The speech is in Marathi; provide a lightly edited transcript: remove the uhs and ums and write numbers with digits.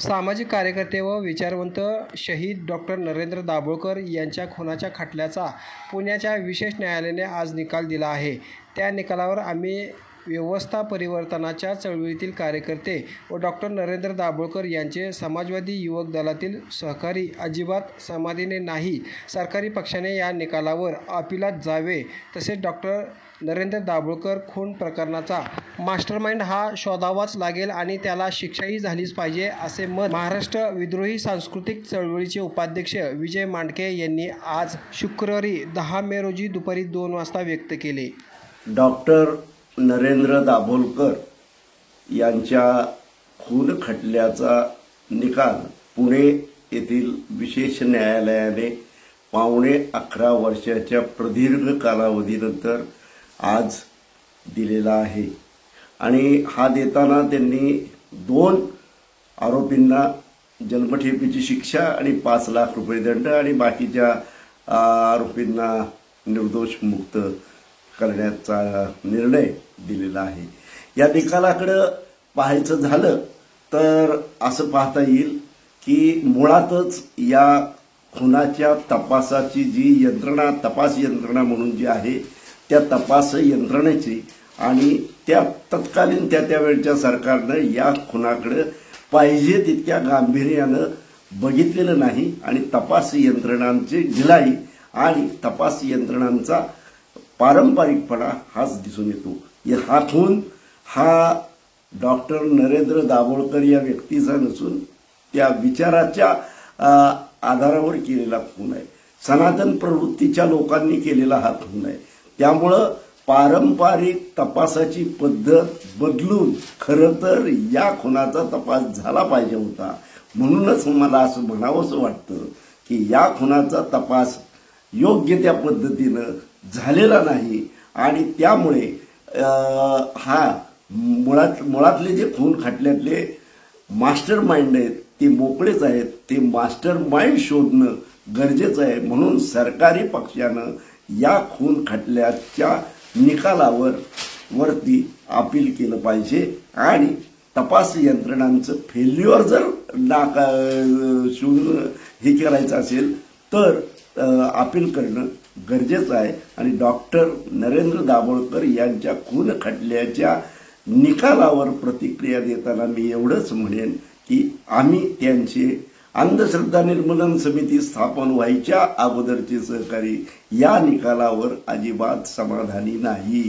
सामाजिक कार्यकर्ते व विचारवंत शहीद डॉक्टर नरेंद्र दाभोळकर यांच्या खुनाच्या खटल्याचा पुण्याच्या विशेष न्यायालयाने आज निकाल दिला आहे। त्या निकालावर आम्ही व्यवस्था परिवर्तनाच्या चळवळीतील कार्यकर्ते व डॉक्टर नरेंद्र दाभोळकर यांचे समाजवादी युवक दलातील सहकारी अजिबात समाधीने नाही। सरकारी पक्षाने या निकालावर अपिलात जावे, तसेच डॉक्टर नरेंद्र दाभोळकर खून प्रकरणाचा मास्टरमाइंड हा शोधावाच लागेल आणि त्याला शिक्षाही झालीच पाहिजे, असे मत महाराष्ट्र विद्रोही सांस्कृतिक चळवळीचे उपाध्यक्ष विजय मांडके यांनी आज शुक्रवारी 10 मे रोजी दुपारी 2 वाजता व्यक्त केले। डॉक्टर नरेंद्र दाभोळकर यांच्या खून खटल्याचा निकाल पुणे येथील विशेष न्यायालयाने 11.5 वर्षाच्या प्रदीर्घ कालावधीनंतर आज दिलेला आहे आणि हा देताना त्यांनी 2 आरोपींना जन्मठेपेची शिक्षा आणि 5 लाख रुपये दंड आणि बाकीच्या आरोपींना निर्दोष मुक्त करण्याचा निर्णय दिलेला आहे। या निकालाकडे पाहायचं झालं तर असं पाहता येईल की मुळातच या खुनाच्या तपासाची जी यंत्रणा, तपास यंत्रणा म्हणून जी आहे त्या तपास यंत्रणेची आणि त्या तत्कालीन त्या वेळच्या सरकारनं या खुनाकडे पाहिजे तितक्या गांभीर्यानं बघितलेलं नाही आणि तपास यंत्रणांची ढिलाई आणि तपास यंत्रणांचा पारंपरिकपणा हाच दिसून येतो। हा खून हा डॉक्टर नरेंद्र दाभोळकर या व्यक्तीचा नसून त्या विचाराच्या आधारावर केलेला खून आहे। सनातन प्रवृत्तीच्या लोकांनी केलेला हा खून आहे। त्यामुळं पारंपरिक तपासाची पद्धत बदलून खरं तर या खुनाचा तपास झाला पाहिजे होता। म्हणूनच मला असं म्हणावंसं वाटतं की या खुनाचा तपास योग्य त्या पद्धतीनं झालेला नाही आणि त्यामुळे हा मुळातले जे खून खटल्यातले मास्टर माइंड आहेत ते मोकळेच आहेत। ते मास्टर माइंड शोधणं गरजेचं आहे। म्हणून सरकारी पक्षानं या खून खटल्याच्या निकालावरती अपील केलं पाहिजे आणि तपास यंत्रणांचं फेल्युअर जर शोधून हे करायचं असेल तर अपील करणं गरजेचं आहे आणि डॉक्टर नरेंद्र दाभोळकर यांच्या खून खटल्याच्या निकालावर प्रतिक्रिया देताना मी एवढंच म्हणेन की आम्ही त्यांचे अंधश्रद्धा निर्मूलन समिती स्थापन व्हायच्या अगोदरचे सहकारी या निकालावर अजिबात समाधानी नाही।